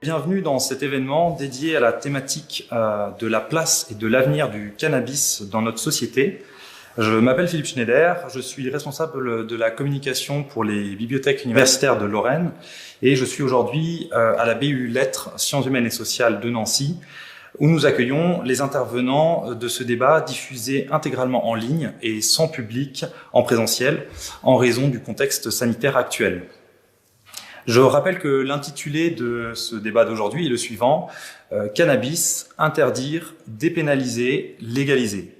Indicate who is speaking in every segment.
Speaker 1: Bienvenue dans cet événement dédié à la thématique de la place et de l'avenir du cannabis dans notre société. Je m'appelle Philippe Schneider, je suis responsable de la communication pour les bibliothèques universitaires de Lorraine et je suis aujourd'hui à la BU Lettres, Sciences humaines et sociales de Nancy où nous accueillons les intervenants de ce débat diffusé intégralement en ligne et sans public en présentiel en raison du contexte sanitaire actuel. Je rappelle que l'intitulé de ce débat d'aujourd'hui est le suivant, cannabis, interdire, dépénaliser, légaliser.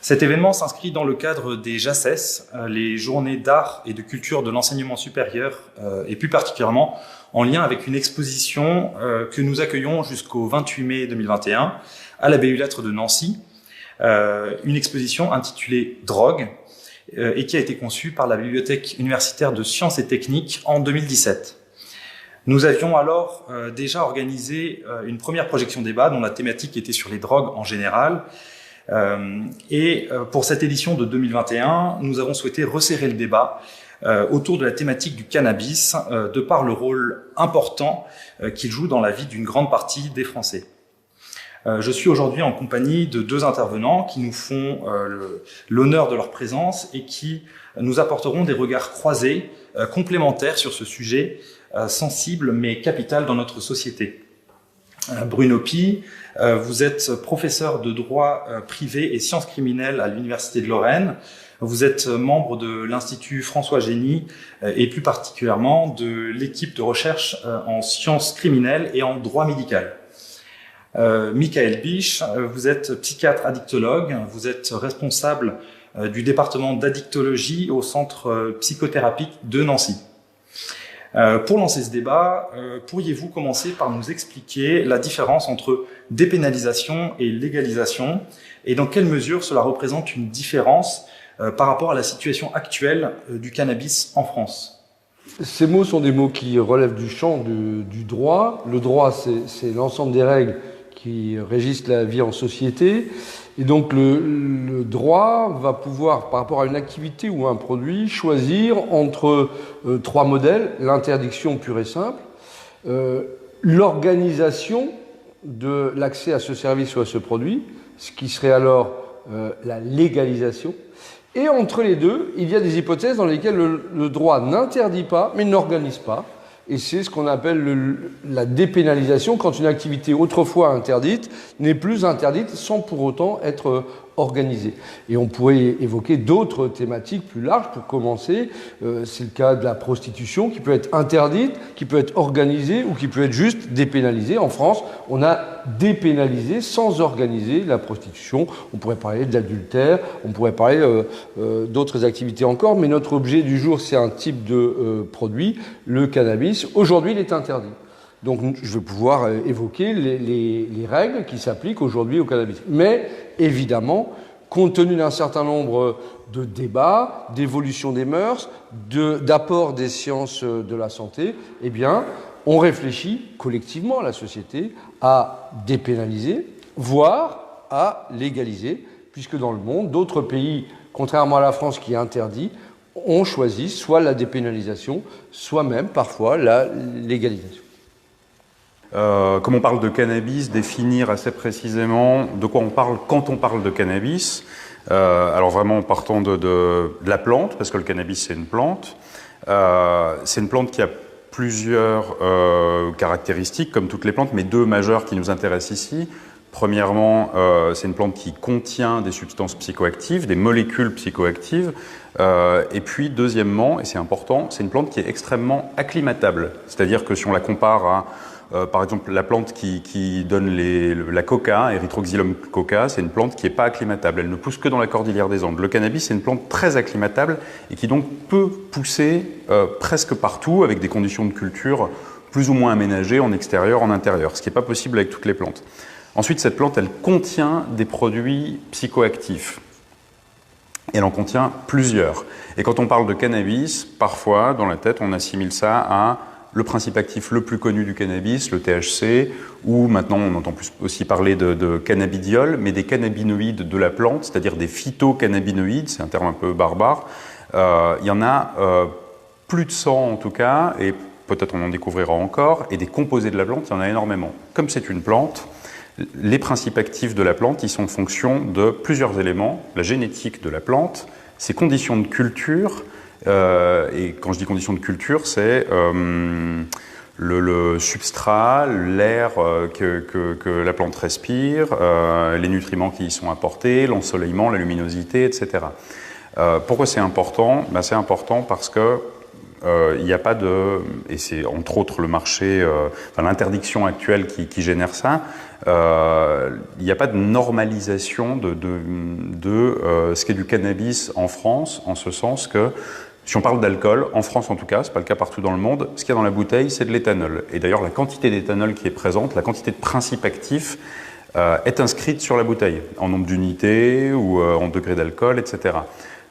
Speaker 1: Cet événement s'inscrit dans le cadre des JACES, les journées d'art et de culture de l'enseignement supérieur, et plus particulièrement en lien avec une exposition que nous accueillons jusqu'au 28 mai 2021 à la BU Lettres de Nancy, une exposition intitulée « Drogue », et qui a été conçue par la Bibliothèque universitaire de sciences et techniques en 2017. Nous avions alors déjà organisé une première projection débat dont la thématique était sur les drogues en général. Et pour cette édition de 2021, nous avons souhaité resserrer le débat autour de la thématique du cannabis, de par le rôle important qu'il joue dans la vie d'une grande partie des Français. Je suis aujourd'hui en compagnie de deux intervenants qui nous font l'honneur de leur présence et qui nous apporteront des regards croisés, complémentaires sur ce sujet sensible mais capital dans notre société. Bruno Py, vous êtes professeur de droit privé et sciences criminelles à l'Université de Lorraine. Vous êtes membre de l'Institut François Génie et plus particulièrement de l'équipe de recherche en sciences criminelles et en droit médical. Michael Bisch, vous êtes psychiatre addictologue, vous êtes responsable du département d'addictologie au centre psychothérapique de Nancy. Pour lancer ce débat, pourriez-vous commencer par nous expliquer la différence entre dépénalisation et légalisation et dans quelle mesure cela représente une différence par rapport à la situation actuelle du cannabis en France?
Speaker 2: Ces mots sont des mots qui relèvent du champ du droit. Le droit, c'est l'ensemble des règles qui régissent la vie en société. Et donc le droit va pouvoir, par rapport à une activité ou un produit, choisir entre trois modèles, l'interdiction pure et simple, l'organisation de l'accès à ce service ou à ce produit, ce qui serait alors la légalisation. Et entre les deux, il y a des hypothèses dans lesquelles le droit n'interdit pas, mais n'organise pas. Et c'est ce qu'on appelle la dépénalisation, quand une activité autrefois interdite n'est plus interdite sans pour autant être organisée. Et on pourrait évoquer d'autres thématiques plus larges pour commencer. C'est le cas de la prostitution qui peut être interdite, qui peut être organisée ou qui peut être juste dépénalisée. En France, on a dépénalisé sans organiser la prostitution. On pourrait parler de l'adultère, on pourrait parler d'autres activités encore, mais notre objet du jour, c'est un type de produit, le cannabis. Aujourd'hui, il est interdit. Donc, je vais pouvoir évoquer les règles qui s'appliquent aujourd'hui au cannabis. Mais, évidemment, compte tenu d'un certain nombre de débats, d'évolution des mœurs, d'apport des sciences de la santé, eh bien, on réfléchit collectivement à la société à dépénaliser, voire à légaliser, puisque dans le monde, d'autres pays, contrairement à la France qui interdit, ont choisi soit la dépénalisation, soit même parfois la légalisation.
Speaker 3: Comme on parle de cannabis, définir assez précisément de quoi on parle quand on parle de cannabis. Alors vraiment en partant de la plante, parce que le cannabis c'est une plante. C'est une plante qui a plusieurs caractéristiques, comme toutes les plantes, mais deux majeures qui nous intéressent ici. Premièrement, c'est une plante qui contient des substances psychoactives, des molécules psychoactives. Et puis, deuxièmement, et c'est important, c'est une plante qui est extrêmement acclimatable. C'est-à-dire que si on la compare à, par exemple, la plante qui donne la coca, Erythroxylum coca, c'est une plante qui n'est pas acclimatable. Elle ne pousse que dans la cordillère des Andes. Le cannabis, c'est une plante très acclimatable et qui donc peut pousser presque partout avec des conditions de culture plus ou moins aménagées en extérieur, en intérieur, ce qui n'est pas possible avec toutes les plantes. Ensuite, cette plante, elle contient des produits psychoactifs. Elle en contient plusieurs. Et quand on parle de cannabis, parfois, dans la tête, on assimile ça à le principe actif le plus connu du cannabis, le THC, ou maintenant on entend aussi parler de cannabidiol, mais des cannabinoïdes de la plante, c'est-à-dire des phytocannabinoïdes, c'est un terme un peu barbare. Il y en a plus de 100 en tout cas, et peut-être on en découvrira encore, et des composés de la plante, il y en a énormément. Comme c'est une plante, les principes actifs de la plante, ils sont en fonction de plusieurs éléments, la génétique de la plante, ses conditions de culture, et quand je dis conditions de culture, c'est le substrat, l'air que la plante respire, les nutriments qui y sont apportés, l'ensoleillement, la luminosité, etc. Pourquoi c'est important? C'est important parce que il n'y a pas de, et c'est entre autres le marché, l'interdiction actuelle qui génère ça, il n'y a pas de normalisation de ce qu'est du cannabis en France, en ce sens que si on parle d'alcool, en France en tout cas, c'est pas le cas partout dans le monde, ce qu'il y a dans la bouteille, c'est de l'éthanol. Et d'ailleurs, la quantité d'éthanol qui est présente, la quantité de principes actifs, est inscrite sur la bouteille, en nombre d'unités ou en degré d'alcool, etc.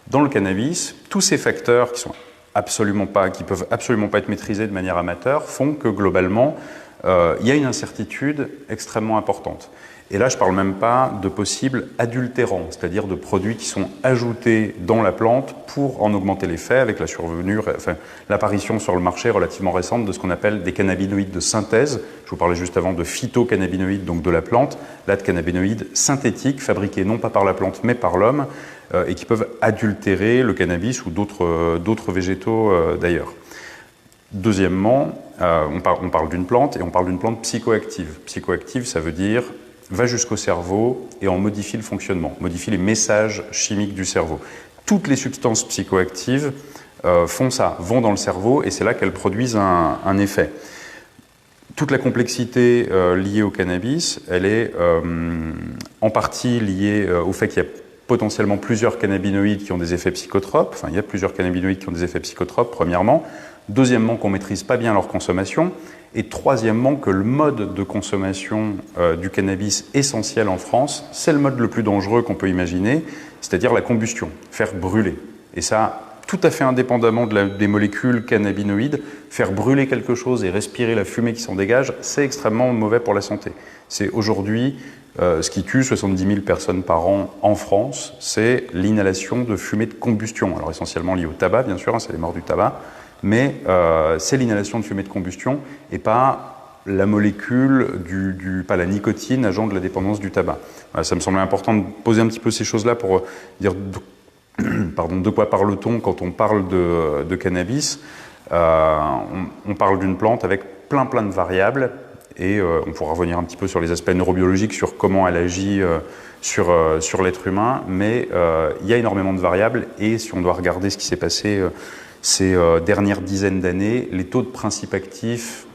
Speaker 3: Dans le cannabis, tous ces facteurs qui peuvent absolument pas être maîtrisés de manière amateur, font que globalement, il y a une incertitude extrêmement importante. Et là, je ne parle même pas de possibles adultérants, c'est-à-dire de produits qui sont ajoutés dans la plante pour en augmenter l'effet, avec l'apparition sur le marché relativement récente de ce qu'on appelle des cannabinoïdes de synthèse. Je vous parlais juste avant de phytocannabinoïdes, donc de la plante, là de cannabinoïdes synthétiques, fabriqués non pas par la plante mais par l'homme, et qui peuvent adultérer le cannabis ou d'autres végétaux d'ailleurs. Deuxièmement, on parle d'une plante, et on parle d'une plante psychoactive. Psychoactive, ça veut dire va jusqu'au cerveau et en modifie le fonctionnement, modifie les messages chimiques du cerveau. Toutes les substances psychoactives font ça, vont dans le cerveau, et c'est là qu'elles produisent un effet. Toute la complexité liée au cannabis, elle est en partie liée au fait qu'il y a potentiellement plusieurs cannabinoïdes qui ont des effets psychotropes. Enfin, il y a plusieurs cannabinoïdes qui ont des effets psychotropes, premièrement. Deuxièmement, qu'on ne maîtrise pas bien leur consommation. Et troisièmement, que le mode de consommation du cannabis essentiel en France, c'est le mode le plus dangereux qu'on peut imaginer, c'est-à-dire la combustion, faire brûler. Et ça, tout à fait indépendamment des molécules cannabinoïdes, faire brûler quelque chose et respirer la fumée qui s'en dégage, c'est extrêmement mauvais pour la santé. C'est aujourd'hui ce qui tue 70 000 personnes par an en France, c'est l'inhalation de fumée de combustion. Alors essentiellement liée au tabac, bien sûr, c'est les morts du tabac, mais c'est l'inhalation de fumée de combustion et pas la molécule, pas la nicotine, agent de la dépendance du tabac. Voilà, ça me semblait important de poser un petit peu ces choses-là pour dire de quoi parle-t-on quand on parle de cannabis. On parle d'une plante avec plein de variables, et on pourra revenir un petit peu sur les aspects neurobiologiques, sur comment elle agit sur l'être humain, mais il y a énormément de variables, et si on doit regarder ce qui s'est passé ces dernières dizaines d'années, les taux de principes actifs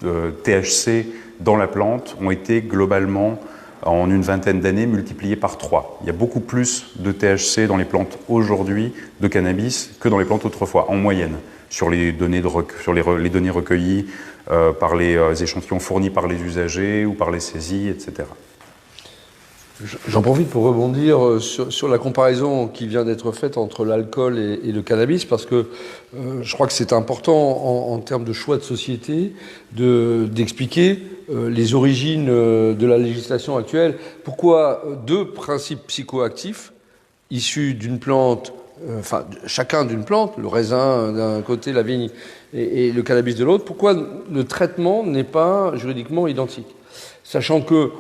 Speaker 3: THC dans la plante ont été globalement, en une vingtaine d'années, multipliés par 3. Il y a beaucoup plus de THC dans les plantes aujourd'hui de cannabis que dans les plantes autrefois, en moyenne, sur les données, les données recueillies par les échantillons fournis par les usagers ou par les saisies, etc.
Speaker 2: J'en profite pour rebondir sur la comparaison qui vient d'être faite entre l'alcool et le cannabis, parce que je crois que c'est important en termes de choix de société d'expliquer les origines de la législation actuelle. Pourquoi deux principes psychoactifs issus d'une plante, chacun d'une plante, le raisin d'un côté, la vigne et le cannabis de l'autre, pourquoi le traitement n'est pas juridiquement identique ? Sachant qu'il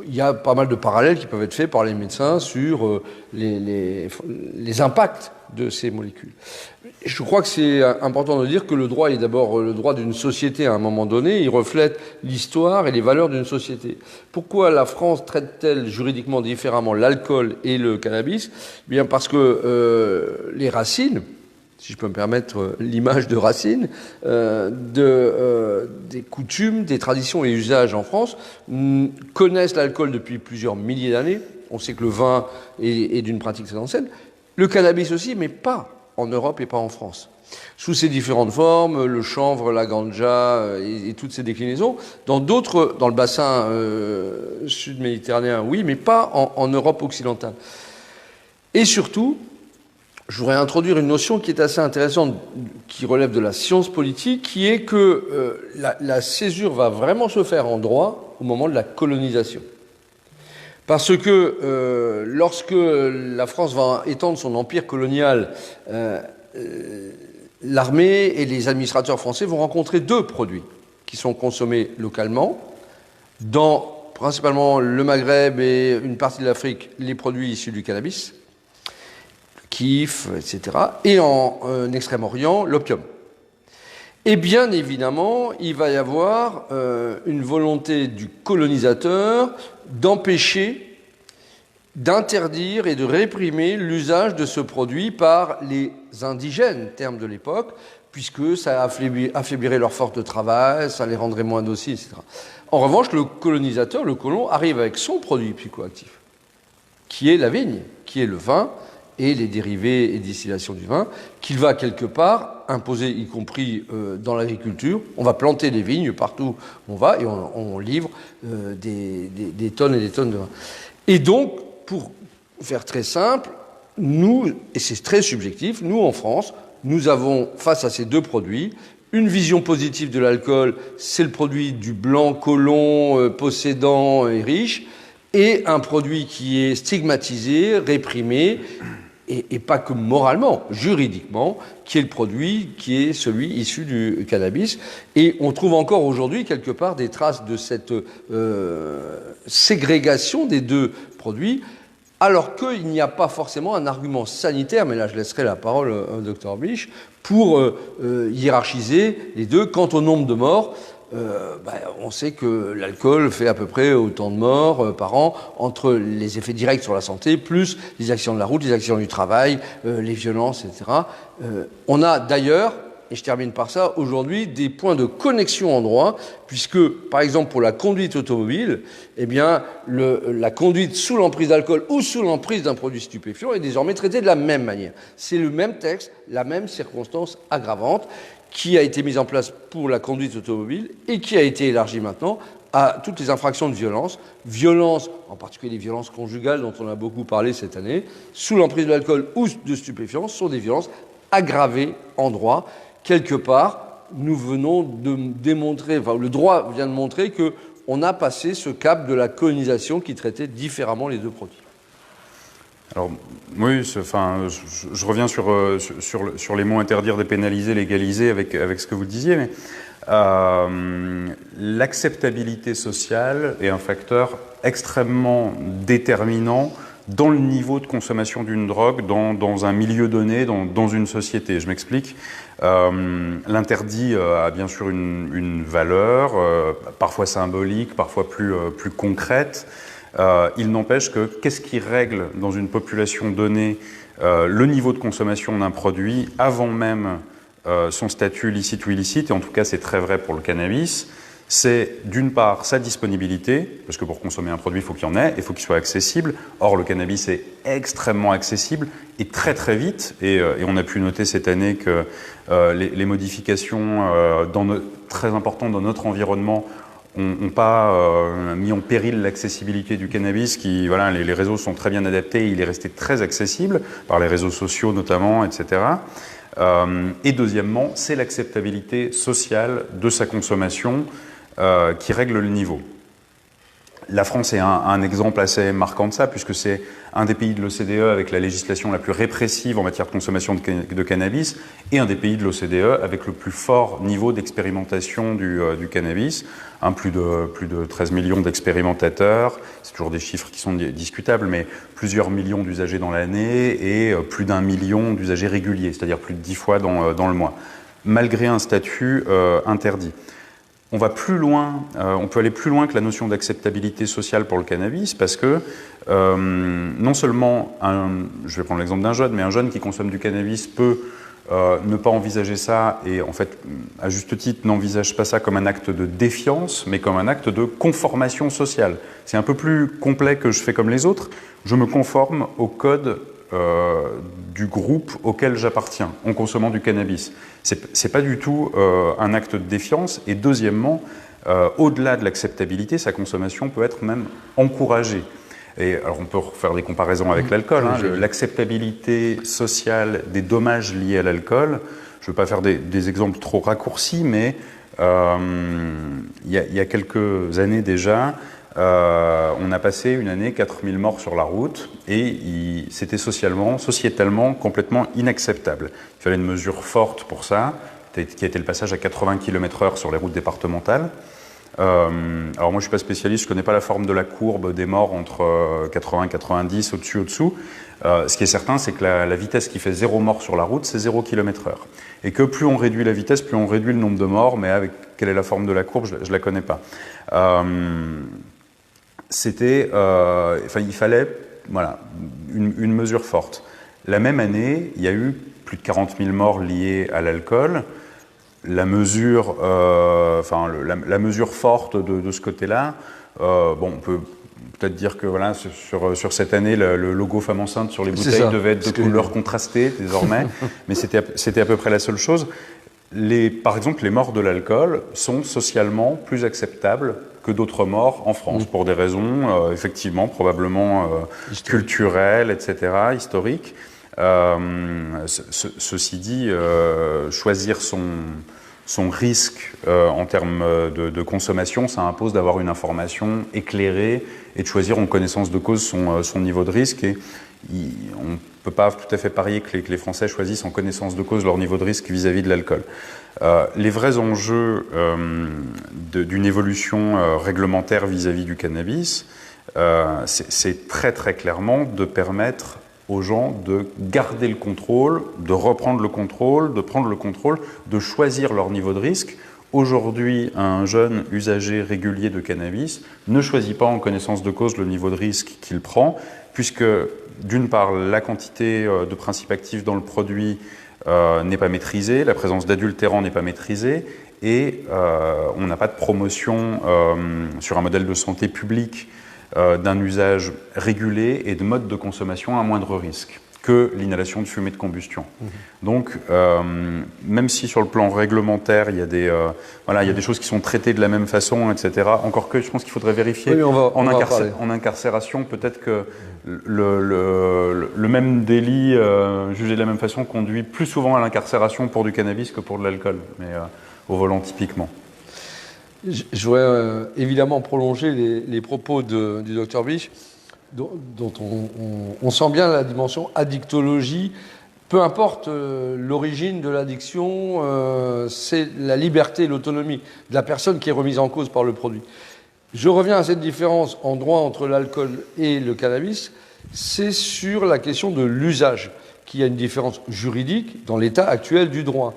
Speaker 2: y a pas mal de parallèles qui peuvent être faits par les médecins sur les impacts de ces molécules. Je crois que c'est important de dire que le droit est d'abord le droit d'une société à un moment donné. Il reflète l'histoire et les valeurs d'une société. Pourquoi la France traite-t-elle juridiquement différemment l'alcool et le cannabis ? Bien parce que les racines, si je peux me permettre l'image de racines, des coutumes, des traditions et usages en France, connaissent l'alcool depuis plusieurs milliers d'années. On sait que le vin est d'une pratique très ancienne. Le cannabis aussi, mais pas en Europe et pas en France. Sous ces différentes formes, le chanvre, la ganja et toutes ces déclinaisons, dans le bassin sud-méditerranéen, oui, mais pas en Europe occidentale. Et surtout, je voudrais introduire une notion qui est assez intéressante, qui relève de la science politique, qui est que la césure va vraiment se faire en droit au moment de la colonisation. Parce que lorsque la France va étendre son empire colonial, l'armée et les administrateurs français vont rencontrer deux produits qui sont consommés localement, dans principalement le Maghreb et une partie de l'Afrique, les produits issus du cannabis, le kiff, etc., et en Extrême-Orient, l'opium. Et bien évidemment, il va y avoir une volonté du colonisateur d'empêcher, d'interdire et de réprimer l'usage de ce produit par les indigènes, terme de l'époque, puisque ça affaiblirait leur force de travail, ça les rendrait moins dociles, etc. En revanche, le colonisateur, le colon, arrive avec son produit psychoactif, qui est la vigne, qui est le vin, et les dérivés et distillations du vin, qu'il va quelque part imposer, y compris dans l'agriculture. On va planter des vignes partout où on va, et on livre des tonnes et des tonnes de vin. Et donc, pour faire très simple, nous, et c'est très subjectif, nous en France, nous avons, face à ces deux produits, une vision positive de l'alcool, c'est le produit du blanc colon, possédant et riche, et un produit qui est stigmatisé, réprimé, et pas que moralement, juridiquement, qui est le produit, qui est celui issu du cannabis. Et on trouve encore aujourd'hui, quelque part, des traces de cette ségrégation des deux produits, alors qu'il n'y a pas forcément un argument sanitaire, mais là je laisserai la parole au Dr Blich, pour hiérarchiser les deux. Quant au nombre de morts, on sait que l'alcool fait à peu près autant de morts par an, entre les effets directs sur la santé, plus les accidents de la route, les accidents du travail, les violences, etc. On a d'ailleurs, et je termine par ça, aujourd'hui des points de connexion en droit, puisque, par exemple, pour la conduite automobile, eh bien, la conduite sous l'emprise d'alcool ou sous l'emprise d'un produit stupéfiant est désormais traitée de la même manière. C'est le même texte, la même circonstance aggravante, qui a été mise en place pour la conduite automobile et qui a été élargie maintenant à toutes les infractions de violence. Violence, en particulier les violences conjugales dont on a beaucoup parlé cette année, sous l'emprise de l'alcool ou de stupéfiants, sont des violences aggravées en droit. Quelque part, nous venons de démontrer, enfin le droit vient de montrer qu'on a passé ce cap de la colonisation qui traitait différemment les deux produits.
Speaker 3: Alors, oui, je reviens sur les mots interdire, dépénaliser, légaliser avec ce que vous disiez, mais l'acceptabilité sociale est un facteur extrêmement déterminant dans le niveau de consommation d'une drogue, dans un milieu donné, dans une société. Je m'explique. L'interdit a bien sûr une valeur, parfois symbolique, parfois plus concrète. Il n'empêche que qu'est-ce qui règle dans une population donnée le niveau de consommation d'un produit avant même son statut licite ou illicite, et en tout cas c'est très vrai pour le cannabis, c'est d'une part sa disponibilité, parce que pour consommer un produit il faut qu'il y en ait, et il faut qu'il soit accessible. Or le cannabis est extrêmement accessible et très très vite, et on a pu noter cette année que les modifications très importantes dans notre environnement n'ont pas mis en péril l'accessibilité du cannabis, les réseaux sont très bien adaptés, il est resté très accessible, par les réseaux sociaux notamment, etc. Et deuxièmement, c'est l'acceptabilité sociale de sa consommation qui règle le niveau. La France est un exemple assez marquant de ça, puisque c'est un des pays de l'OCDE avec la législation la plus répressive en matière de consommation de cannabis, et un des pays de l'OCDE avec le plus fort niveau d'expérimentation du cannabis. Plus de 13 millions d'expérimentateurs, c'est toujours des chiffres qui sont discutables, mais plusieurs millions d'usagers dans l'année et plus d'1 million d'usagers réguliers, c'est-à-dire plus de 10 fois dans le mois, malgré un statut interdit. On va plus loin, on peut aller plus loin que la notion d'acceptabilité sociale pour le cannabis, parce que non seulement, je vais prendre l'exemple d'un jeune, mais un jeune qui consomme du cannabis peut ne pas envisager ça, et en fait, à juste titre, n'envisage pas ça comme un acte de défiance, mais comme un acte de conformation sociale. C'est un peu plus complet que je fais comme les autres. Je me conforme au code du groupe auquel j'appartiens en consommant du cannabis. C'est pas du tout un acte de défiance. Et deuxièmement, au-delà de l'acceptabilité, sa consommation peut être même encouragée. Et alors on peut faire des comparaisons avec l'alcool. L'acceptabilité sociale des dommages liés à l'alcool, je ne veux pas faire des exemples trop raccourcis, mais il y a quelques années déjà, on a passé une année 4000 morts sur la route et c'était sociétalement complètement inacceptable. Il fallait une mesure forte pour ça, qui a été le passage à 80 km/h sur les routes départementales. Alors moi je ne suis pas spécialiste, je ne connais pas la forme de la courbe des morts entre 80 et 90, au-dessous. Ce qui est certain, c'est que la vitesse qui fait 0 mort sur la route, c'est 0 km/h. Et que plus on réduit la vitesse, plus on réduit le nombre de morts, mais avec quelle est la forme de la courbe, je ne la connais pas. Il fallait une mesure forte. La même année, il y a eu plus de 40 000 morts liés à l'alcool. La mesure forte de ce côté-là, on peut peut-être dire que voilà, sur cette année, le logo femme enceinte sur les bouteilles devait être de couleur contrastée désormais, mais c'était à peu près la seule chose. Par exemple, les morts de l'alcool sont socialement plus acceptables que d'autres morts en France, pour des raisons, effectivement, probablement culturelles, etc., historiques. Ceci dit, choisir son risque en termes de consommation, ça impose d'avoir une information éclairée et de choisir en connaissance de cause son niveau de risque. Et on ne peut pas tout à fait parier que les Français choisissent en connaissance de cause leur niveau de risque vis-à-vis de l'alcool. Les vrais enjeux d'une évolution réglementaire vis-à-vis du cannabis, c'est très très clairement de permettre aux gens de garder le contrôle, de reprendre le contrôle, de prendre le contrôle, de choisir leur niveau de risque. Aujourd'hui, un jeune usager régulier de cannabis ne choisit pas en connaissance de cause le niveau de risque qu'il prend, puisque d'une part, la quantité de principes actifs dans le produit n'est pas maîtrisée, la présence d'adultérants n'est pas maîtrisée, et on n'a pas de promotion sur un modèle de santé publique d'un usage régulé et de mode de consommation à moindre risque que l'inhalation de fumée de combustion. Donc, même si sur le plan réglementaire, il y a des choses qui sont traitées de la même façon, etc., encore que je pense qu'il faudrait vérifier.
Speaker 2: Oui,
Speaker 3: en incarcération, peut-être que le même délit jugé de la même façon conduit plus souvent à l'incarcération pour du cannabis que pour de l'alcool, mais au volant typiquement.
Speaker 2: Je voudrais évidemment prolonger les propos du Dr Biche, dont on sent bien la dimension addictologie. Peu importe l'origine de l'addiction, c'est la liberté et l'autonomie de la personne qui est remise en cause par le produit. Je reviens à cette différence en droit entre l'alcool et le cannabis, c'est sur la question de l'usage, qu'il y a une différence juridique dans l'état actuel du droit.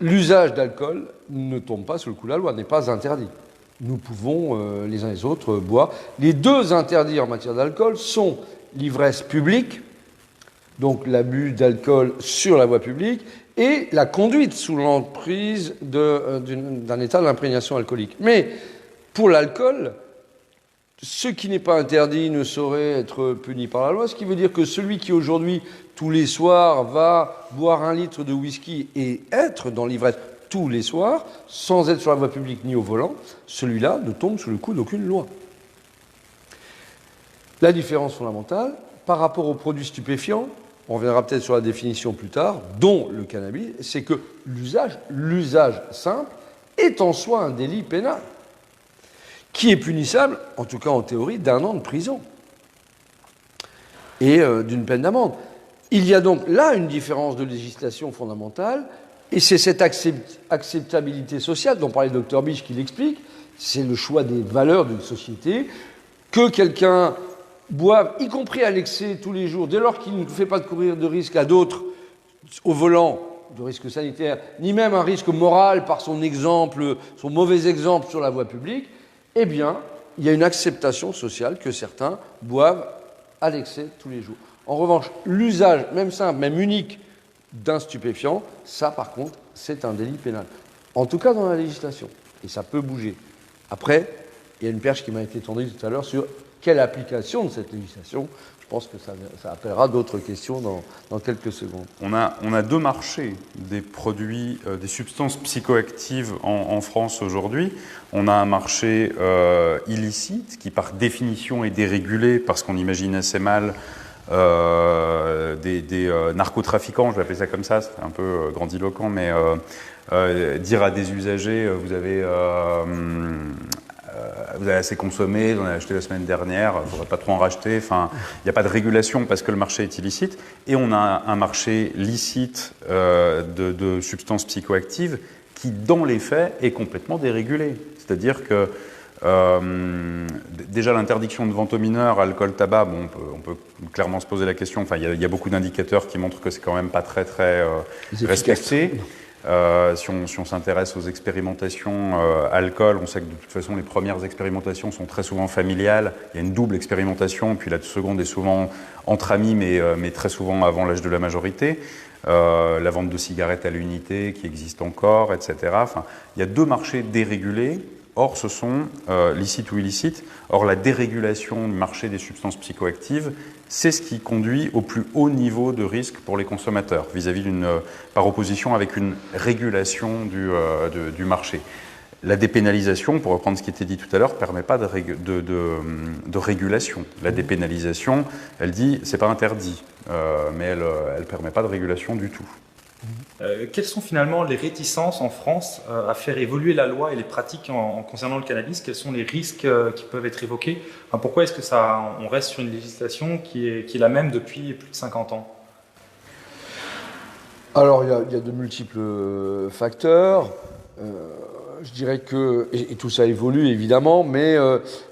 Speaker 2: L'usage d'alcool ne tombe pas sous le coup de la loi, n'est pas interdit. Nous pouvons, les uns les autres, boire. Les deux interdits en matière d'alcool sont l'ivresse publique, donc l'abus d'alcool sur la voie publique, et la conduite sous l'emprise d'un état d'imprégnation alcoolique. Mais pour l'alcool, ce qui n'est pas interdit ne saurait être puni par la loi, ce qui veut dire que celui qui aujourd'hui, tous les soirs, va boire 1 litre de whisky et être dans l'ivresse tous les soirs, sans être sur la voie publique ni au volant, celui-là ne tombe sous le coup d'aucune loi. La différence fondamentale, par rapport aux produits stupéfiants, on reviendra peut-être sur la définition plus tard, dont le cannabis, c'est que l'usage simple est en soi un délit pénal, qui est punissable, en tout cas en théorie, d'1 an de prison et d'une peine d'amende. Il y a donc là une différence de législation fondamentale, et c'est cette acceptabilité sociale dont parlait le Dr Biche qui l'explique, c'est le choix des valeurs d'une société, que quelqu'un boive, y compris à l'excès tous les jours, dès lors qu'il ne fait pas de courir de risque à d'autres au volant, de risque sanitaire, ni même un risque moral par son exemple, son mauvais exemple sur la voie publique, eh bien, il y a une acceptation sociale que certains boivent à l'excès tous les jours. En revanche, l'usage, même simple, même unique, d'un stupéfiant, ça, par contre, c'est un délit pénal. En tout cas, dans la législation. Et ça peut bouger. Après, il y a une perche qui m'a été tendue tout à l'heure sur quelle application de cette législation. Je pense que ça appellera d'autres questions dans quelques secondes.
Speaker 3: On a 2 marchés des produits, des substances psychoactives en France aujourd'hui. On a un marché illicite qui, par définition, est dérégulé parce qu'on imagine assez mal des narcotrafiquants, je vais appeler ça comme ça, c'est un peu grandiloquent, mais dire à des usagers, vous avez vous avez assez consommé, vous en avez acheté la semaine dernière, il ne faudrait pas trop en racheter. Enfin, il n'y a pas de régulation parce que le marché est illicite. Et on a un marché licite de substances psychoactives qui, dans les faits, est complètement dérégulé. C'est-à-dire que déjà l'interdiction de vente aux mineurs, alcool, tabac, bon, on peut clairement se poser la question. Enfin, il y a beaucoup d'indicateurs qui montrent que c'est quand même pas très respecté. Si on s'intéresse aux expérimentations alcool, on sait que de toute façon les premières expérimentations sont très souvent familiales. Il y a une double expérimentation, puis la seconde est souvent entre amis, mais très souvent avant l'âge de la majorité. La vente de cigarettes à l'unité qui existe encore, etc. Enfin, il y a deux marchés dérégulés. Or, ce sont licites ou illicites. Or, la dérégulation du marché des substances psychoactives, c'est ce qui conduit au plus haut niveau de risque pour les consommateurs, par opposition avec une régulation du marché. La dépénalisation, pour reprendre ce qui était dit tout à l'heure, ne permet pas de régulation. La dépénalisation, elle dit c'est pas interdit, mais elle ne permet pas de régulation du tout.
Speaker 1: Quelles sont finalement les réticences en France à faire évoluer la loi et les pratiques concernant le cannabis? Quels sont les risques qui peuvent être évoqués? Enfin, pourquoi est-ce que on reste sur une législation qui est la même depuis plus de 50 ans?
Speaker 2: Alors, il y a de multiples facteurs. Je dirais que, et tout ça évolue évidemment, mais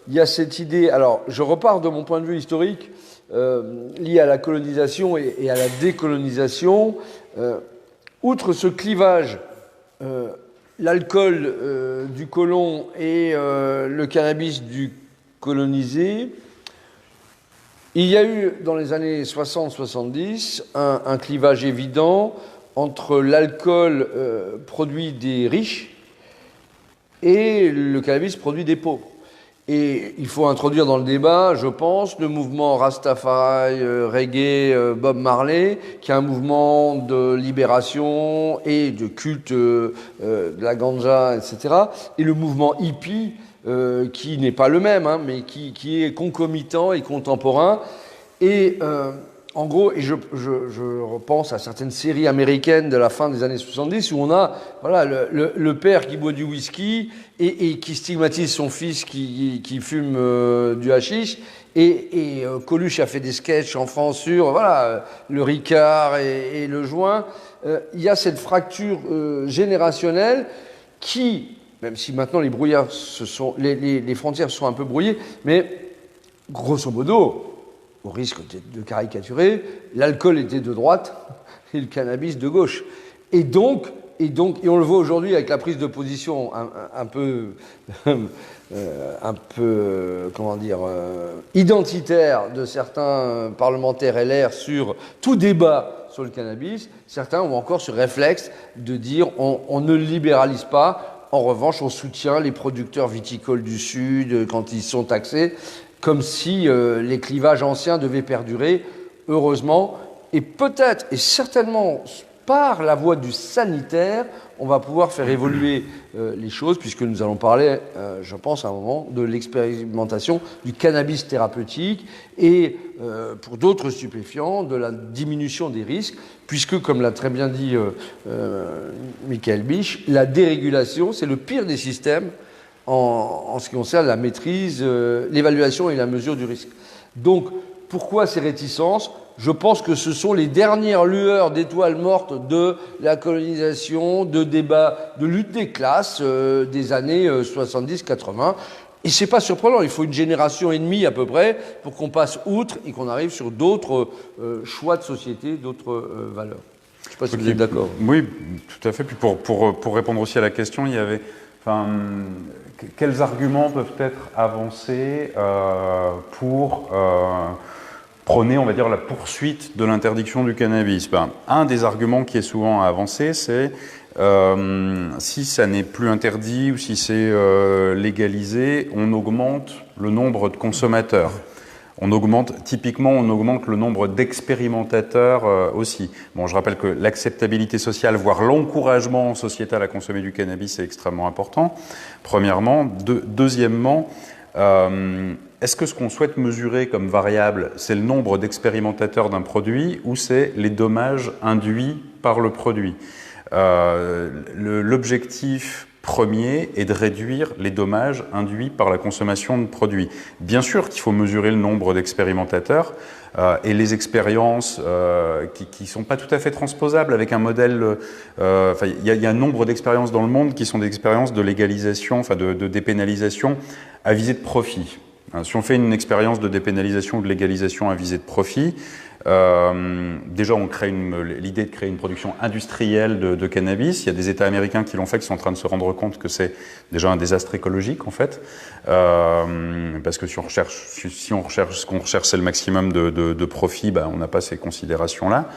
Speaker 2: il y a cette idée. Alors, je repars de mon point de vue historique, lié à la colonisation et à la décolonisation. Outre ce clivage, l'alcool du colon et le cannabis du colonisé, il y a eu dans les années 60-70 un clivage évident entre l'alcool produit des riches et le cannabis produit des pauvres. Et il faut introduire dans le débat, je pense, le mouvement Rastafari, reggae, Bob Marley, qui est un mouvement de libération et de culte de la ganja, etc. Et le mouvement hippie, qui n'est pas le même, hein, mais qui est concomitant et contemporain. Et en gros, et je repense à certaines séries américaines de la fin des années 70 où on a le père qui boit du whisky et qui stigmatise son fils qui fume du hashish. Et Coluche a fait des sketchs en France sur le Ricard et le joint. Il y a cette fracture générationnelle qui, même si maintenant les brouillards les frontières se sont un peu brouillées, mais grosso modo, au risque de caricaturer, l'alcool était de droite et le cannabis de gauche. Et on le voit aujourd'hui avec la prise de position un peu comment dire, identitaire de certains parlementaires LR sur tout débat sur le cannabis. Certains ont encore ce réflexe de dire on ne le libéralise pas. En revanche, on soutient les producteurs viticoles du Sud quand ils sont taxés, comme si les clivages anciens devaient perdurer, heureusement. Et peut-être, et certainement, par la voie du sanitaire, on va pouvoir faire évoluer les choses, puisque nous allons parler, je pense, à un moment, de l'expérimentation du cannabis thérapeutique et, pour d'autres stupéfiants, de la diminution des risques, puisque, comme l'a très bien dit Michael Bisch, la dérégulation, c'est le pire des systèmes en ce qui concerne la maîtrise, l'évaluation et la mesure du risque. Donc, pourquoi ces réticences? Je pense que ce sont les dernières lueurs d'étoiles mortes de la colonisation, de débats, de lutte des classes des années 70-80. Et c'est pas surprenant, il faut une génération et demie à peu près pour qu'on passe outre et qu'on arrive sur d'autres choix de société, d'autres valeurs. Je ne sais pas si vous êtes d'accord.
Speaker 3: Oui, tout à fait. Puis pour répondre aussi à la question, il y avait... quels arguments peuvent être avancés pour prôner, on va dire, la poursuite de l'interdiction du cannabis? Un des arguments qui est souvent avancé, c'est si ça n'est plus interdit ou si c'est légalisé, on augmente le nombre de consommateurs. On augmente le nombre d'expérimentateurs aussi. Bon, je rappelle que l'acceptabilité sociale, voire l'encouragement sociétal à consommer du cannabis est extrêmement important, premièrement. Deuxièmement, est-ce que ce qu'on souhaite mesurer comme variable, c'est le nombre d'expérimentateurs d'un produit ou c'est les dommages induits par le produit? L'objectif premier est de réduire les dommages induits par la consommation de produits. Bien sûr qu'il faut mesurer le nombre d'expérimentateurs et les expériences qui sont pas tout à fait transposables avec un modèle. Il y a un nombre d'expériences dans le monde qui sont des expériences de légalisation, enfin de dépénalisation à visée de profit. Si on fait une expérience de dépénalisation ou de légalisation à visée de profit, déjà on crée l'idée de créer une production industrielle de cannabis. Il y a des États américains qui l'ont fait, qui sont en train de se rendre compte que c'est déjà un désastre écologique en fait, parce que si on recherche ce qu'on recherche, c'est le maximum de profit, on n'a pas ces considérations-là.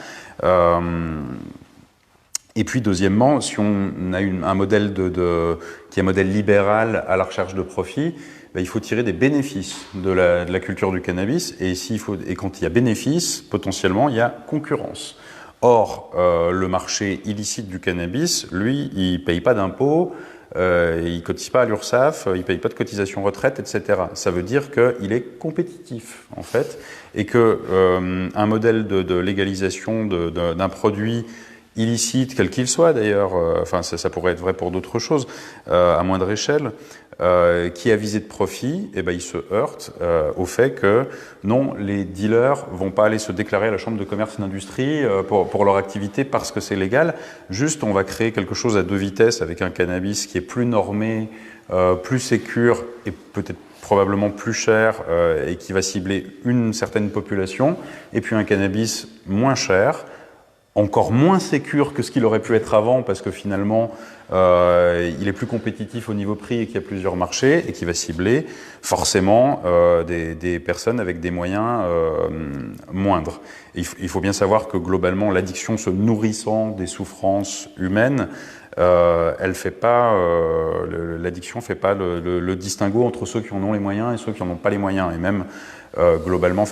Speaker 3: Et puis deuxièmement, si on a un modèle qui est un modèle libéral à la recherche de profit, il faut tirer des bénéfices de la culture du cannabis. Et quand il y a bénéfice, potentiellement, il y a concurrence. Or, le marché illicite du cannabis, lui, il paye pas d'impôts, il cotise pas à l'URSSAF, il paye pas de cotisation retraite, etc. Ça veut dire qu'il est compétitif, en fait, et que un modèle de légalisation d'un produit illicite, quel qu'il soit d'ailleurs, ça pourrait être vrai pour d'autres choses, à moindre échelle, qui a visé de profit, il se heurte au fait que non, les dealers vont pas aller se déclarer à la chambre de commerce et d'industrie pour leur activité parce que c'est légal. Juste, on va créer quelque chose à deux vitesses avec un cannabis qui est plus normé, plus sécure et peut-être probablement plus cher et qui va cibler une certaine population, et puis un cannabis moins cher, encore moins sécure que ce qu'il aurait pu être avant, parce que finalement, il est plus compétitif au niveau prix et qu'il y a plusieurs marchés, et qui va cibler forcément des personnes avec des moyens moindres. Et il faut bien savoir que globalement, l'addiction se nourrissant des souffrances humaines, l'addiction fait pas le distinguo entre ceux qui en ont les moyens et ceux qui en ont pas les moyens. Et même globalement,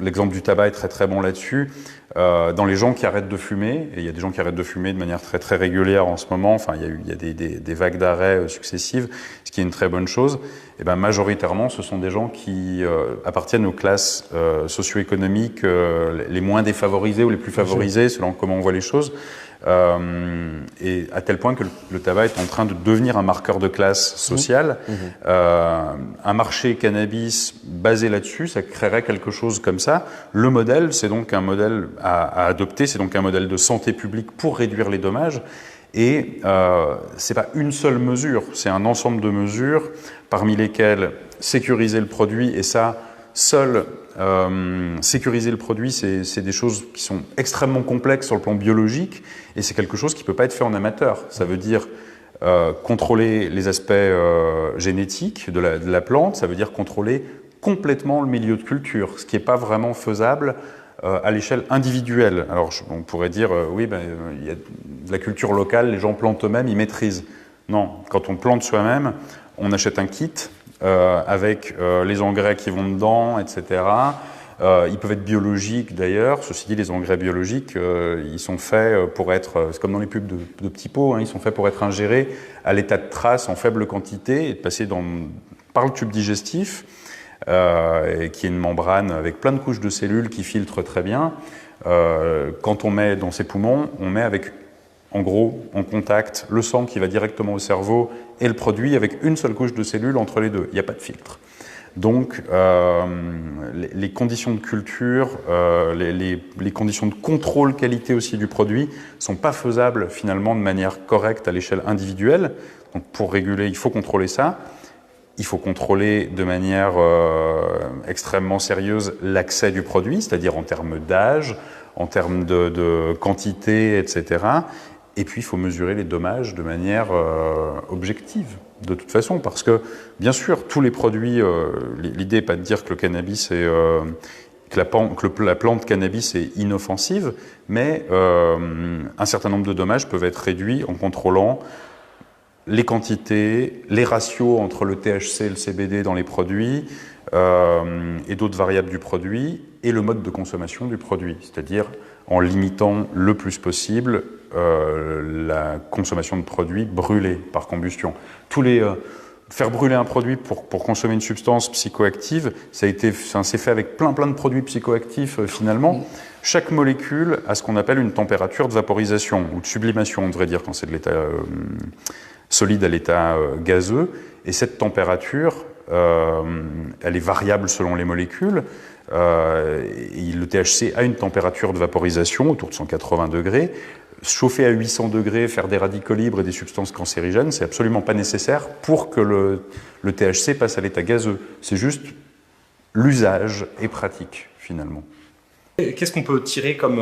Speaker 3: l'exemple du tabac est très très bon là-dessus. Dans les gens qui arrêtent de fumer, et il y a des gens qui arrêtent de fumer de manière très très régulière en ce moment, il y a des vagues d'arrêts successives, ce qui est une très bonne chose. Et majoritairement, ce sont des gens qui appartiennent aux classes socio-économiques les moins défavorisées ou les plus favorisées, selon comment on voit les choses. Et à tel point que le tabac est en train de devenir un marqueur de classe sociale. Un marché cannabis basé là-dessus, ça créerait quelque chose comme ça. Le modèle, c'est donc un modèle à adopter, c'est donc un modèle de santé publique pour réduire les dommages. Et c'est pas une seule mesure, c'est un ensemble de mesures parmi lesquelles sécuriser le produit, et ça, sécuriser le produit, c'est des choses qui sont extrêmement complexes sur le plan biologique, et c'est quelque chose qui peut pas être fait en amateur. Ça veut dire contrôler les aspects génétiques de la plante, ça veut dire contrôler complètement le milieu de culture, ce qui n'est pas vraiment faisable à l'échelle individuelle. Alors on pourrait dire, il y a de la culture locale, les gens plantent eux-mêmes, ils maîtrisent. Non, quand on plante soi-même, on achète un kit avec les engrais qui vont dedans, etc. Ils peuvent être biologiques d'ailleurs. Ceci dit, les engrais biologiques, ils sont faits pour être, c'est comme dans les pubs de petits pots, ils sont faits pour être ingérés à l'état de trace en faible quantité et de passer par le tube digestif, qui est une membrane avec plein de couches de cellules qui filtrent très bien. Quand on met dans ses poumons, on met avec, en gros, en contact, le sang qui va directement au cerveau et le produit avec une seule couche de cellules entre les deux. Il n'y a pas de filtre. Donc, les conditions de culture, les conditions de contrôle qualité aussi du produit sont pas faisables finalement de manière correcte à l'échelle individuelle. Donc, pour réguler, il faut contrôler ça. Il faut contrôler de manière extrêmement sérieuse l'accès du produit, c'est-à-dire en termes d'âge, en termes de quantité, etc. Et puis, il faut mesurer les dommages de manière objective, de toute façon, parce que, bien sûr, tous les produits, l'idée n'est pas de dire que le cannabis est, que la plante cannabis est inoffensive, mais un certain nombre de dommages peuvent être réduits en contrôlant les quantités, les ratios entre le THC et le CBD dans les produits, et d'autres variables du produit, et le mode de consommation du produit, c'est-à-dire en limitant le plus possible la consommation de produits brûlés par combustion. Tous les faire brûler un produit pour consommer une substance psychoactive, ça s'est fait avec plein de produits psychoactifs finalement. Chaque molécule a ce qu'on appelle une température de vaporisation ou de sublimation, on devrait dire, quand c'est de l'état solide à l'état gazeux. Et cette température, elle est variable selon les molécules. Le THC a une température de vaporisation autour de 180 degrés. Chauffer à 800 degrés, faire des radicaux libres et des substances cancérigènes, c'est absolument pas nécessaire pour que le THC passe à l'état gazeux. C'est juste l'usage est pratique, finalement.
Speaker 1: Qu'est-ce qu'on peut tirer comme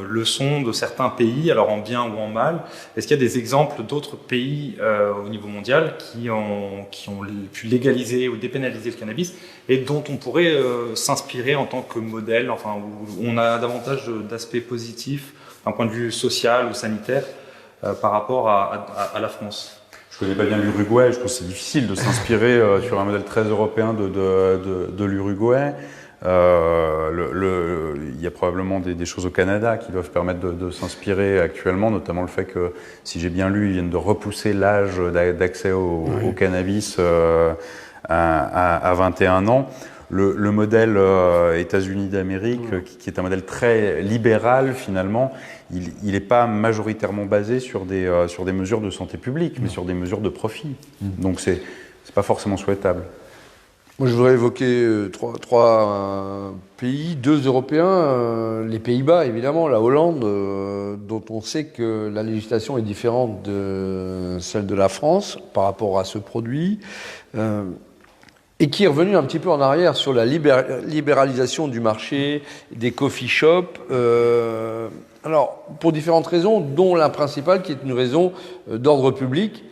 Speaker 1: leçon de certains pays, alors en bien ou en mal? Est-ce qu'il y a des exemples d'autres pays au niveau mondial qui ont pu légaliser ou dépénaliser le cannabis et dont on pourrait s'inspirer en tant que modèle, enfin, où on a davantage d'aspects positifs d'un point de vue social ou sanitaire par rapport à la France?
Speaker 3: Je connais pas bien l'Uruguay, je pense que c'est difficile de s'inspirer sur un modèle très européen de l'Uruguay. Il y a probablement des choses au Canada qui doivent permettre de s'inspirer actuellement, notamment le fait que, si j'ai bien lu, ils viennent de repousser l'âge d'accès au cannabis à 21 ans. Le modèle États-Unis d'Amérique, qui est un modèle très libéral finalement, il n'est pas majoritairement basé sur des mesures de santé publique, mais sur des mesures de profit. Donc c'est pas forcément souhaitable.
Speaker 2: Moi, je voudrais évoquer trois pays, 2 Européens, les Pays-Bas, évidemment, la Hollande, dont on sait que la législation est différente de celle de la France par rapport à ce produit, et qui est revenu un petit peu en arrière sur la libéralisation du marché, des coffee shops, alors, pour différentes raisons, dont la principale qui est une raison d'ordre public,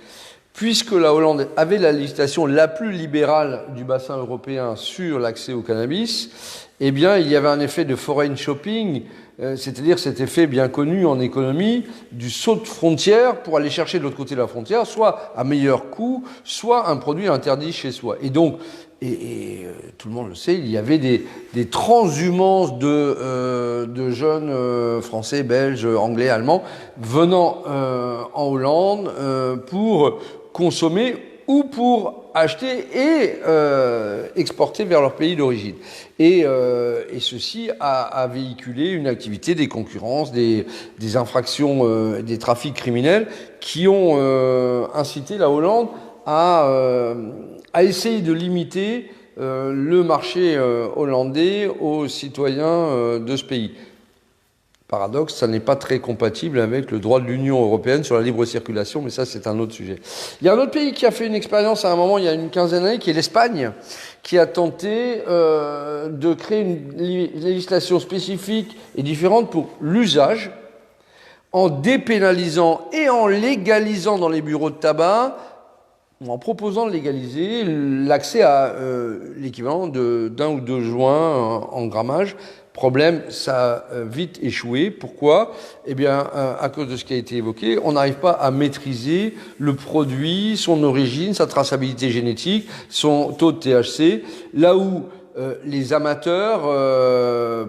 Speaker 2: puisque la Hollande avait la législation la plus libérale du bassin européen sur l'accès au cannabis, eh bien, il y avait un effet de foreign shopping, c'est-à-dire cet effet bien connu en économie du saut de frontière pour aller chercher de l'autre côté de la frontière, soit à meilleur coût, soit un produit interdit chez soi. Et donc, tout le monde le sait, il y avait des transhumances de jeunes français, belges, anglais, allemands venant en Hollande pour consommer ou pour acheter et exporter vers leur pays d'origine. Et ceci a véhiculé une activité, des concurrences, des infractions, des trafics criminels qui ont incité la Hollande à essayer de limiter le marché hollandais aux citoyens de ce pays. Paradoxe, ça n'est pas très compatible avec le droit de l'Union européenne sur la libre circulation, mais ça, c'est un autre sujet. Il y a un autre pays qui a fait une expérience à un moment, il y a une quinzaine d'années, qui est l'Espagne, qui a tenté de créer une législation spécifique et différente pour l'usage, en dépénalisant et en légalisant dans les bureaux de tabac, en proposant de légaliser l'accès à l'équivalent d'1 ou 2 joints en grammage. Problème, ça a vite échoué. Pourquoi ? Eh bien, à cause de ce qui a été évoqué, on n'arrive pas à maîtriser le produit, son origine, sa traçabilité génétique, son taux de THC, là où les amateurs,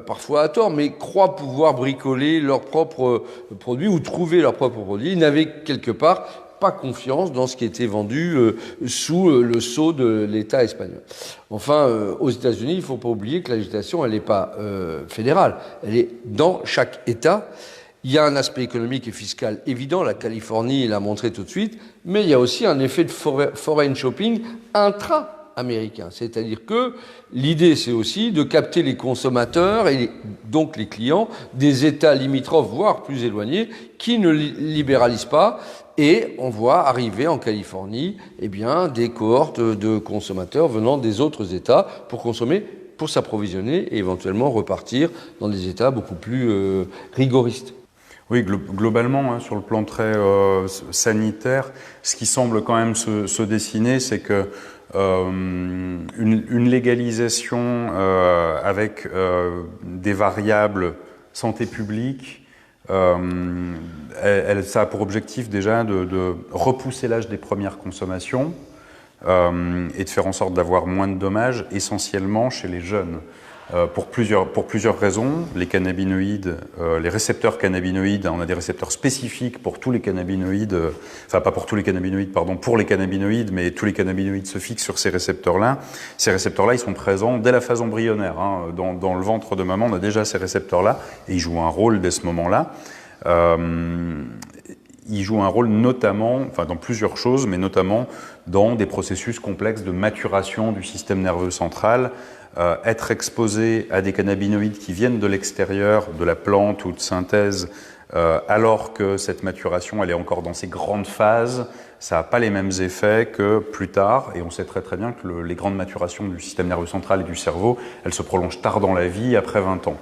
Speaker 2: parfois à tort, mais croient pouvoir bricoler leurs propres produits ou trouver leurs propres produits. Ils n'avaient quelque part pas confiance dans ce qui était vendu sous le sceau de l'État espagnol. Enfin, aux États-Unis, il ne faut pas oublier que la législation, elle n'est pas fédérale, elle est dans chaque État. Il y a un aspect économique et fiscal évident, la Californie l'a montré tout de suite, mais il y a aussi un effet de foreign shopping intra-américain. C'est-à-dire que l'idée, c'est aussi de capter les consommateurs et donc les clients des États limitrophes, voire plus éloignés, qui ne libéralisent pas. Et on voit arriver en Californie, eh bien, des cohortes de consommateurs venant des autres États pour consommer, pour s'approvisionner et éventuellement repartir dans des États beaucoup plus rigoristes.
Speaker 3: Oui, globalement, sur le plan très sanitaire, ce qui semble quand même se dessiner, c'est que une légalisation avec des variables santé publique, ça a pour objectif déjà de repousser l'âge des premières consommations, et de faire en sorte d'avoir moins de dommages, essentiellement chez les jeunes. Pour plusieurs raisons. Les cannabinoïdes, les récepteurs cannabinoïdes, on a des récepteurs spécifiques pour tous les cannabinoïdes, enfin pas pour tous les cannabinoïdes, pardon, pour les cannabinoïdes, mais tous les cannabinoïdes se fixent sur ces récepteurs-là. Ces récepteurs-là, ils sont présents dès la phase embryonnaire. Dans le ventre de maman, on a déjà ces récepteurs-là, et ils jouent un rôle dès ce moment-là. Ils jouent un rôle notamment, enfin dans plusieurs choses, mais notamment dans des processus complexes de maturation du système nerveux central. Être exposé à des cannabinoïdes qui viennent de l'extérieur, de la plante ou de synthèse, alors que cette maturation elle est encore dans ses grandes phases, ça n'a pas les mêmes effets que plus tard. Et on sait très très bien que les grandes maturations du système nerveux central et du cerveau, elles se prolongent tard dans la vie, après 20 ans.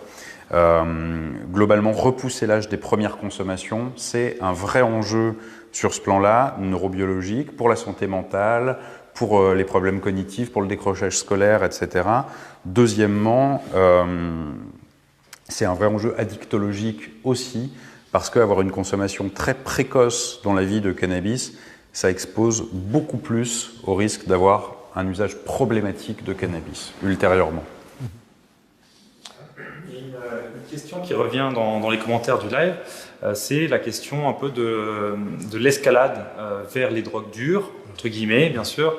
Speaker 3: Globalement, repousser l'âge des premières consommations, c'est un vrai enjeu sur ce plan-là, neurobiologique, pour la santé mentale, pour les problèmes cognitifs, pour le décrochage scolaire, etc. Deuxièmement, c'est un vrai enjeu addictologique aussi, parce qu'avoir une consommation très précoce dans la vie de cannabis, ça expose beaucoup plus au risque d'avoir un usage problématique de cannabis ultérieurement.
Speaker 1: Une question qui revient dans les commentaires du live, c'est la question un peu de l'escalade vers les drogues dures, entre guillemets, bien sûr.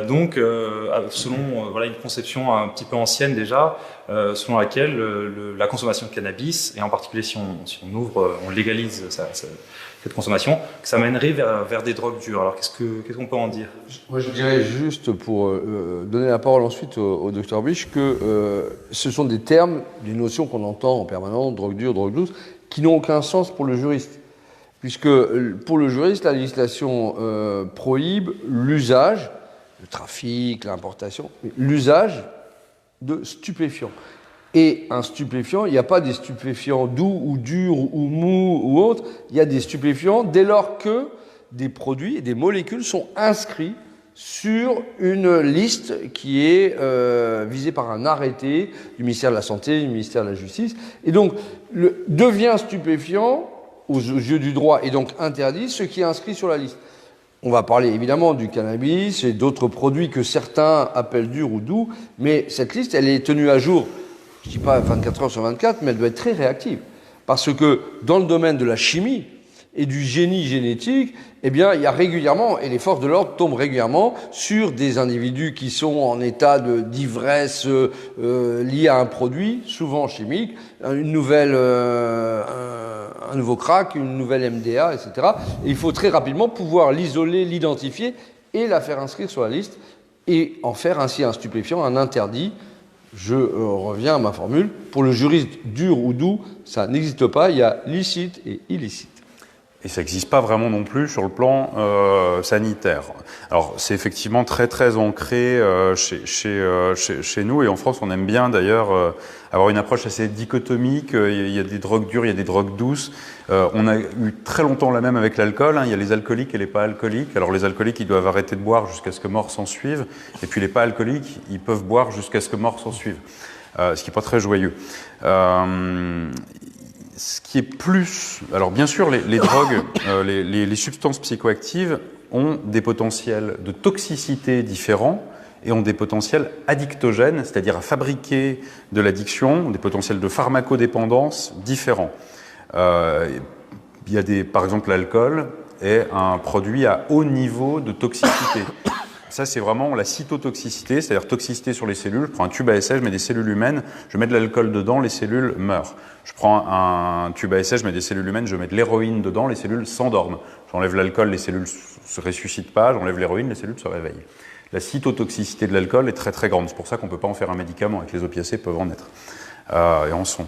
Speaker 1: Donc, selon une conception un petit peu ancienne déjà, selon laquelle la consommation de cannabis, et en particulier si on ouvre, on légalise cette consommation, que ça mènerait vers des drogues dures. Alors, qu'est-ce qu'on peut en dire?
Speaker 2: Moi, je dirais juste pour donner la parole ensuite au Dr Biche que ce sont des termes, des notions qu'on entend en permanence, drogue dure, drogue douce, qui n'ont aucun sens pour le juriste. Puisque pour le juriste, la législation prohibe l'usage, le trafic, l'importation, l'usage de stupéfiants. Et un stupéfiant, il n'y a pas des stupéfiants doux ou durs ou mous ou autres, il y a des stupéfiants dès lors que des produits et des molécules sont inscrits sur une liste qui est visée par un arrêté du ministère de la Santé, du ministère de la Justice. Et donc, devient stupéfiant aux yeux du droit et donc interdit ce qui est inscrit sur la liste. On va parler évidemment du cannabis et d'autres produits que certains appellent durs ou doux, mais cette liste, elle est tenue à jour, je ne dis pas 24 heures sur 24, mais elle doit être très réactive. Parce que dans le domaine de la chimie et du génie génétique, eh bien, il y a régulièrement, et les forces de l'ordre tombent régulièrement sur des individus qui sont en état d'ivresse lié à un produit, souvent chimique, un nouveau crack, une nouvelle MDA, etc. Et il faut très rapidement pouvoir l'isoler, l'identifier et la faire inscrire sur la liste et en faire ainsi un stupéfiant, un interdit. Je reviens à ma formule. Pour le juriste dur ou doux, ça n'existe pas. Il y a licite et illicite.
Speaker 3: Et ça n'existe pas vraiment non plus sur le plan sanitaire. Alors c'est effectivement très très ancré chez nous, et en France on aime bien d'ailleurs avoir une approche assez dichotomique. Il y a des drogues dures, il y a des drogues douces. On a eu très longtemps la même avec l'alcool, hein. Il y a les alcooliques et les pas alcooliques. Alors les alcooliques, ils doivent arrêter de boire jusqu'à ce que mort s'en suive, et puis les pas alcooliques, ils peuvent boire jusqu'à ce que mort s'en suive, ce qui n'est pas très joyeux. Ce qui est plus... Alors bien sûr, les drogues, les substances psychoactives ont des potentiels de toxicité différents et ont des potentiels addictogènes, c'est-à-dire à fabriquer de l'addiction, des potentiels de pharmacodépendance différents. Il y a par exemple, l'alcool est un produit à haut niveau de toxicité. Ça, c'est vraiment la cytotoxicité, c'est-à-dire toxicité sur les cellules. Je prends un tube à essai, je mets des cellules humaines, je mets de l'alcool dedans, les cellules meurent. Je prends un tube à essai, je mets des cellules humaines, je mets de l'héroïne dedans, les cellules s'endorment. J'enlève l'alcool, les cellules se ressuscitent pas, j'enlève l'héroïne, les cellules se réveillent. La cytotoxicité de l'alcool est très très grande, c'est pour ça qu'on ne peut pas en faire un médicament, et que les opiacés peuvent en être, et en sont.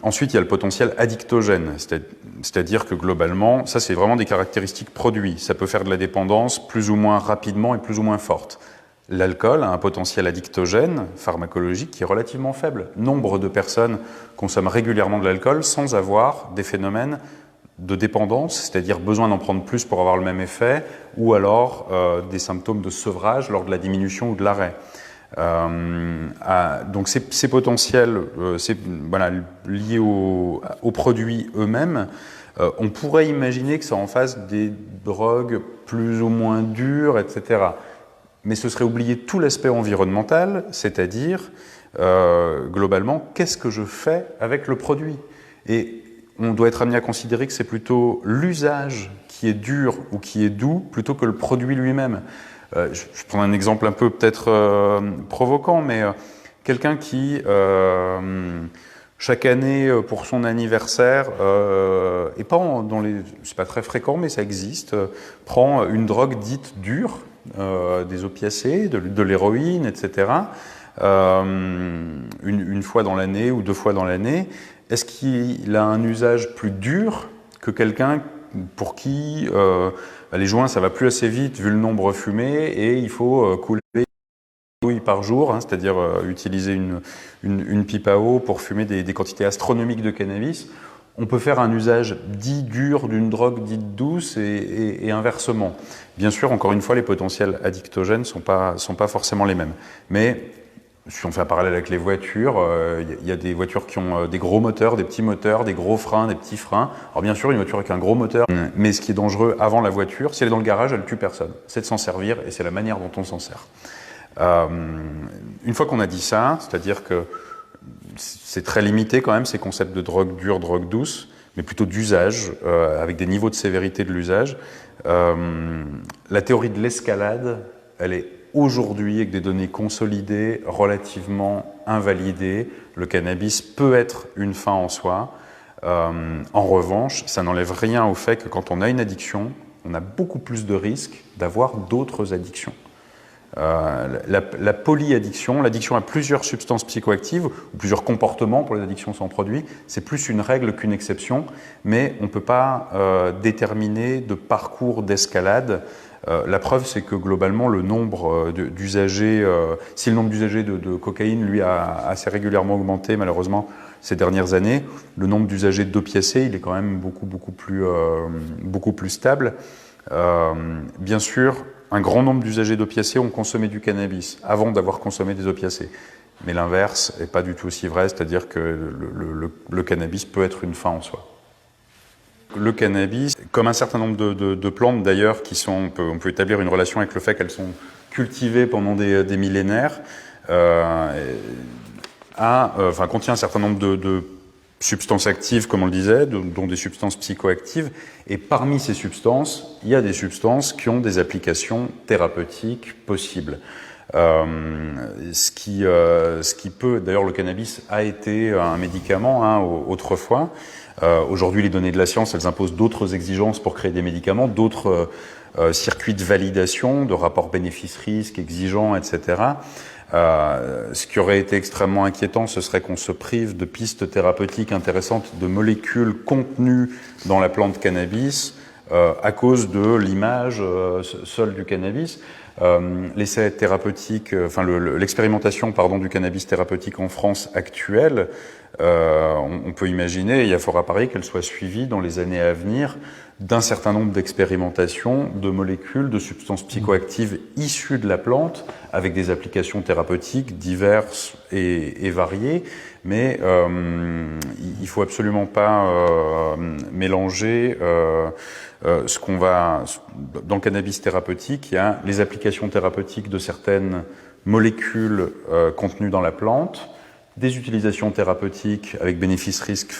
Speaker 3: Ensuite, il y a le potentiel addictogène, c'est-à-dire que globalement, ça c'est vraiment des caractéristiques produits. Ça peut faire de la dépendance plus ou moins rapidement et plus ou moins forte. L'alcool a un potentiel addictogène pharmacologique qui est relativement faible. Nombre de personnes consomment régulièrement de l'alcool sans avoir des phénomènes de dépendance, c'est-à-dire besoin d'en prendre plus pour avoir le même effet, ou alors des symptômes de sevrage lors de la diminution ou de l'arrêt. Donc ces potentiels, liés aux produits eux-mêmes, On pourrait imaginer que ça en fasse des drogues plus ou moins dures, etc. Mais ce serait oublier tout l'aspect environnemental, c'est-à-dire, globalement, qu'est-ce que je fais avec le produit? Et on doit être amené à considérer que c'est plutôt l'usage qui est dur ou qui est doux, plutôt que le produit lui-même. Je prends un exemple un peu peut-être provoquant, mais quelqu'un qui, chaque année pour son anniversaire, et pas c'est pas très fréquent, mais ça existe, prend une drogue dite dure, des opiacés, de l'héroïne, etc., une fois dans l'année ou 2 fois dans l'année. Est-ce qu'il a un usage plus dur que quelqu'un pour qui les joints, ça va plus assez vite vu le nombre fumé et il faut couler par jour, c'est-à-dire utiliser une pipe à eau pour fumer des quantités astronomiques de cannabis? On peut faire un usage dit dur d'une drogue dite douce et inversement. Bien sûr, encore une fois, les potentiels addictogènes sont pas forcément les mêmes. Mais si on fait un parallèle avec les voitures, il y a des voitures qui ont des gros moteurs, des petits moteurs, des gros freins, des petits freins. Alors bien sûr, une voiture avec un gros moteur, mais ce qui est dangereux avant la voiture, si elle est dans le garage, elle tue personne. C'est de s'en servir et c'est la manière dont on s'en sert. Une fois qu'on a dit ça, c'est-à-dire que c'est très limité quand même ces concepts de drogue dure, drogue douce, mais plutôt d'usage, avec des niveaux de sévérité de l'usage. La théorie de l'escalade, elle est aujourd'hui, avec des données consolidées, relativement invalidées. Le cannabis peut être une fin en soi. En revanche, ça n'enlève rien au fait que quand on a une addiction, on a beaucoup plus de risques d'avoir d'autres addictions. La polyaddiction, l'addiction à plusieurs substances psychoactives ou plusieurs comportements pour les addictions sans produit, c'est plus une règle qu'une exception, mais on ne peut pas déterminer de parcours d'escalade. La preuve, c'est que globalement, le nombre d'usagers, si le nombre d'usagers de cocaïne, lui, a assez régulièrement augmenté, malheureusement, ces dernières années, le nombre d'usagers d'opiacés, il est quand même beaucoup plus stable. Bien sûr, un grand nombre d'usagers d'opiacés ont consommé du cannabis avant d'avoir consommé des opiacés. Mais l'inverse n'est pas du tout aussi vrai, c'est-à-dire que le cannabis peut être une fin en soi. Le cannabis, comme un certain nombre de plantes d'ailleurs, on peut établir une relation avec le fait qu'elles sont cultivées pendant des millénaires, contient un certain nombre de substances actives, comme on le disait, dont des substances psychoactives. Et parmi ces substances, il y a des substances qui ont des applications thérapeutiques possibles. Ce qui peut, d'ailleurs, le cannabis a été un médicament autrefois. Aujourd'hui, les données de la science, elles imposent d'autres exigences pour créer des médicaments, d'autres circuits de validation, de rapports bénéfices-risques exigeants, etc. Ce qui aurait été extrêmement inquiétant, ce serait qu'on se prive de pistes thérapeutiques intéressantes, de molécules contenues dans la plante cannabis à cause de l'image seule du cannabis. L'essai thérapeutique, l'expérimentation du cannabis thérapeutique en France actuelle, on peut imaginer, il faudra parier qu'elle soit suivie dans les années à venir d'un certain nombre d'expérimentations de molécules, de substances psychoactives issues de la plante, avec des applications thérapeutiques diverses et variées, mais il faut absolument pas mélanger ce qu'on va... Dans le cannabis thérapeutique, il y a les applications thérapeutiques de certaines molécules contenues dans la plante, des utilisations thérapeutiques avec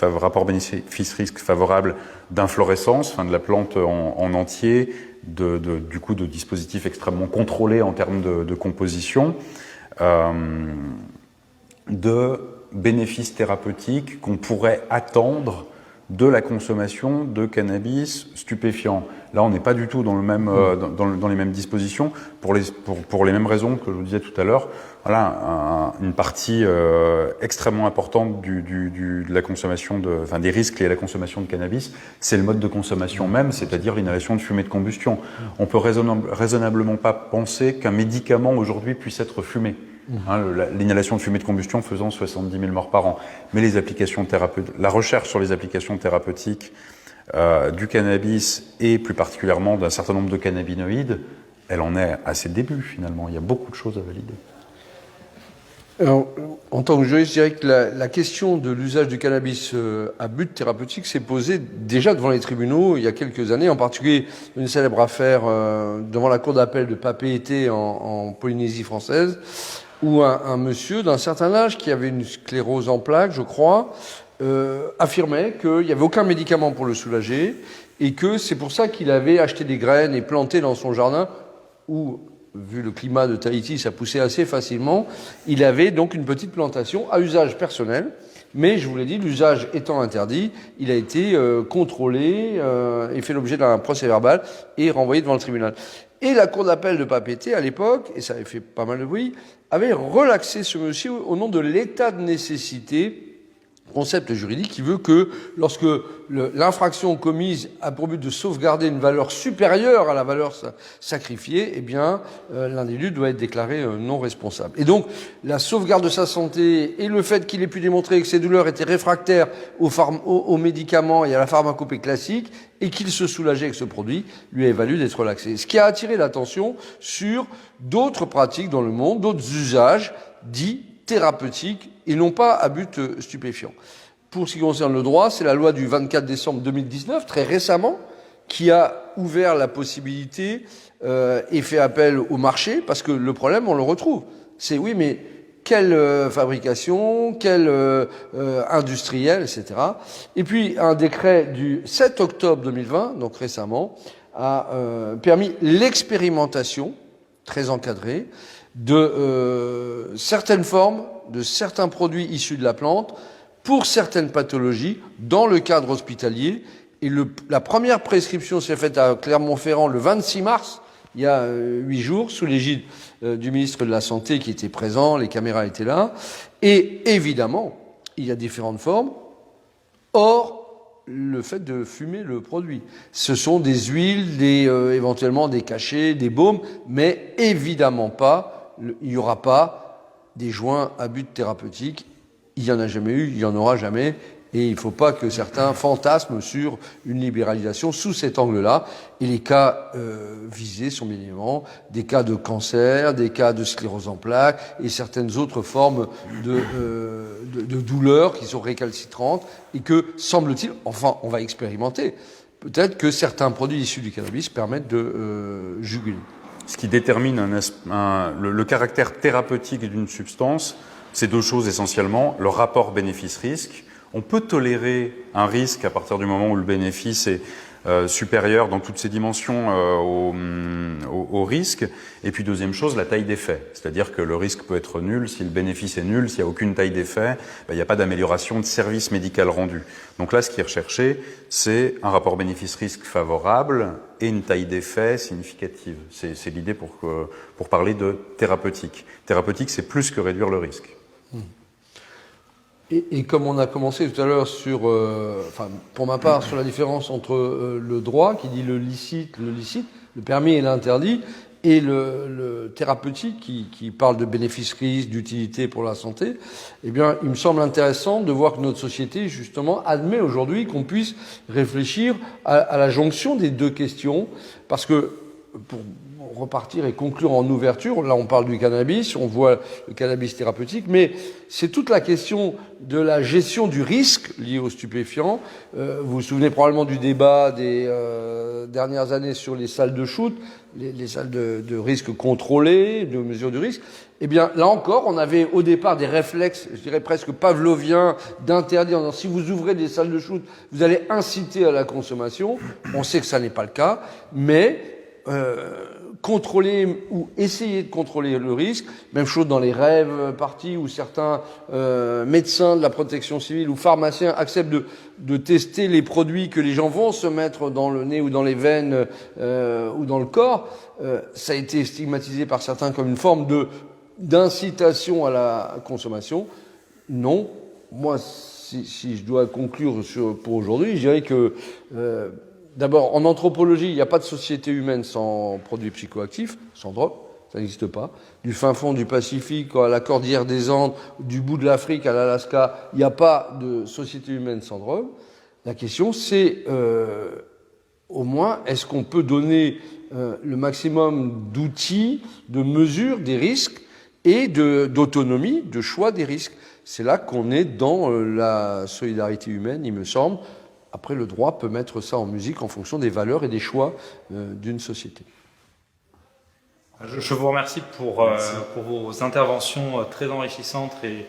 Speaker 3: rapport bénéfice-risque favorable d'inflorescence, de la plante en entier, du coup de dispositifs extrêmement contrôlés en termes de composition, de bénéfices thérapeutiques qu'on pourrait attendre de la consommation de cannabis stupéfiant. Là, on n'est pas du tout dans les mêmes dispositions, pour les mêmes raisons que je vous disais tout à l'heure. Voilà, une partie extrêmement importante de la consommation des risques liés à la consommation de cannabis, c'est le mode de consommation même, c'est-à-dire l'inhalation de fumée de combustion. On peut raisonnablement pas penser qu'un médicament aujourd'hui puisse être fumé. L'inhalation de fumée de combustion faisant 70 000 morts par an. Mais la recherche sur les applications thérapeutiques du cannabis et plus particulièrement d'un certain nombre de cannabinoïdes, elle en est à ses débuts finalement. Il y a beaucoup de choses à valider.
Speaker 2: Alors, en tant que juriste, je dirais que la question de l'usage du cannabis à but thérapeutique s'est posée déjà devant les tribunaux il y a quelques années, en particulier une célèbre affaire devant la cour d'appel de Papeete en Polynésie française, où un monsieur d'un certain âge qui avait une sclérose en plaques, je crois, affirmait qu'il n'y avait aucun médicament pour le soulager et que c'est pour ça qu'il avait acheté des graines et planté dans son jardin où, vu le climat de Tahiti, ça poussait assez facilement. Il avait donc une petite plantation à usage personnel, mais je vous l'ai dit, l'usage étant interdit, il a été contrôlé et fait l'objet d'un procès-verbal et renvoyé devant le tribunal. Et la cour d'appel de Papeete, à l'époque, et ça avait fait pas mal de bruit, avait relaxé ce monsieur au nom de l'état de nécessité, concept juridique qui veut que lorsque l'infraction commise a pour but de sauvegarder une valeur supérieure à la valeur sacrifiée, eh bien, l'individu doit être déclaré non responsable. Et donc, la sauvegarde de sa santé et le fait qu'il ait pu démontrer que ses douleurs étaient réfractaires aux médicaments et à la pharmacopée classique et qu'il se soulageait avec ce produit, lui a valu d'être relaxé. Ce qui a attiré l'attention sur d'autres pratiques dans le monde, d'autres usages dits thérapeutiques et non pas à but stupéfiant. Pour ce qui concerne le droit, c'est la loi du 24 décembre 2019, très récemment, qui a ouvert la possibilité et fait appel au marché, parce que le problème, on le retrouve. C'est oui, mais quelle fabrication, quel industriel, etc. Et puis, un décret du 7 octobre 2020, donc récemment, a permis l'expérimentation, très encadrée, de certaines formes, de certains produits issus de la plante, pour certaines pathologies, dans le cadre hospitalier. Et la première prescription s'est faite à Clermont-Ferrand le 26 mars, il y a 8 jours, sous l'égide du ministre de la Santé qui était présent, les caméras étaient là. Et évidemment, il y a différentes formes. Or, le fait de fumer le produit. Ce sont des huiles, éventuellement des cachets, des baumes, mais évidemment pas, il n'y aura pas des joints à but thérapeutique. Il n'y en a jamais eu, il n'y en aura jamais. Et il ne faut pas que certains fantasment sur une libéralisation sous cet angle-là. Et les cas visés sont bien évidemment des cas de cancer, des cas de sclérose en plaques et certaines autres formes de douleurs qui sont récalcitrantes et que, semble-t-il, enfin, on va expérimenter, peut-être que certains produits issus du cannabis permettent de juguler.
Speaker 3: Ce qui détermine le caractère thérapeutique d'une substance, c'est deux choses essentiellement, le rapport bénéfice-risque. On peut tolérer un risque à partir du moment où le bénéfice est supérieur dans toutes ses dimensions au risque. Et puis deuxième chose, la taille d'effet. C'est-à-dire que le risque peut être nul si le bénéfice est nul, s'il n'y a aucune taille d'effet, il n'y a pas d'amélioration de service médical rendu. Donc là, ce qui est recherché, c'est un rapport bénéfice-risque favorable et une taille d'effet significative. C'est l'idée pour parler de thérapeutique. Thérapeutique, c'est plus que réduire le risque.
Speaker 2: Et comme on a commencé tout à l'heure sur, pour ma part, sur la différence entre le droit, qui dit le licite, le permis et l'interdit, et le thérapeutique, qui parle de bénéfice-risque, d'utilité pour la santé, eh bien, il me semble intéressant de voir que notre société, justement, admet aujourd'hui qu'on puisse réfléchir à la jonction des deux questions, parce que, pour repartir et conclure en ouverture, là on parle du cannabis, on voit le cannabis thérapeutique, mais c'est toute la question de la gestion du risque lié aux stupéfiants. Vous vous souvenez probablement du débat des dernières années sur les salles de shoot, les salles de risque contrôlées, de mesure du risque. Eh bien, là encore, on avait au départ des réflexes, je dirais presque pavloviens, d'interdire, en disant, si vous ouvrez des salles de shoot, vous allez inciter à la consommation. On sait que ça n'est pas le cas, mais contrôler ou essayer de contrôler le risque, même chose dans les rêves parties où certains médecins de la protection civile ou pharmaciens acceptent de tester les produits que les gens vont se mettre dans le nez ou dans les veines ou dans le corps. Ça a été stigmatisé par certains comme une forme d'incitation à la consommation. Non, moi, si je dois conclure pour aujourd'hui, je dirais que d'abord, en anthropologie, il n'y a pas de société humaine sans produits psychoactifs, sans drogue, ça n'existe pas. Du fin fond du Pacifique à la cordillère des Andes, du bout de l'Afrique à l'Alaska, il n'y a pas de société humaine sans drogue. La question, c'est au moins, est-ce qu'on peut donner le maximum d'outils, de mesures, des risques et d'autonomie, de choix des risques. C'est là qu'on est dans la solidarité humaine, il me semble. Après, le droit peut mettre ça en musique en fonction des valeurs et des choix d'une société.
Speaker 1: Je vous remercie pour vos interventions très enrichissantes et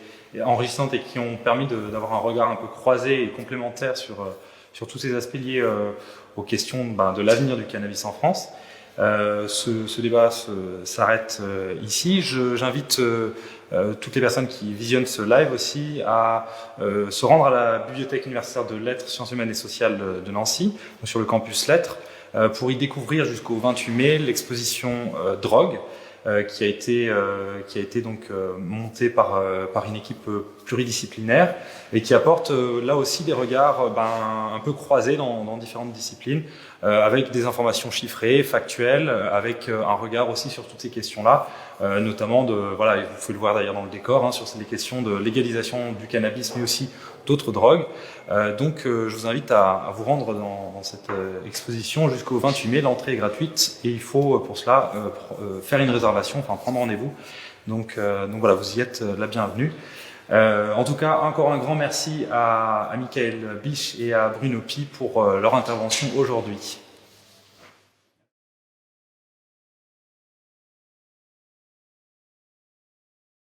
Speaker 1: qui ont permis d'avoir un regard un peu croisé et complémentaire sur tous ces aspects liés aux questions de l'avenir du cannabis en France. Ce débat s'arrête ici. J'invite toutes les personnes qui visionnent ce live aussi à se rendre à la Bibliothèque universitaire de lettres, sciences humaines et sociales de Nancy, donc sur le campus lettres, pour y découvrir jusqu'au 28 mai l'exposition Drogue, qui a été donc montée par une équipe pluridisciplinaire et qui apporte là aussi des regards un peu croisés dans différentes disciplines, avec des informations chiffrées, factuelles, avec un regard aussi sur toutes ces questions-là, notamment vous pouvez le voir d'ailleurs dans le décor, sur les questions de légalisation du cannabis, mais aussi d'autres drogues. Donc je vous invite à vous rendre dans cette exposition jusqu'au 28 mai. L'entrée est gratuite et il faut pour cela faire une réservation, prendre rendez-vous. Donc voilà, vous y êtes la bienvenue. En tout cas, encore un grand merci à Michael Bisch et à Bruno Pi pour leur intervention aujourd'hui.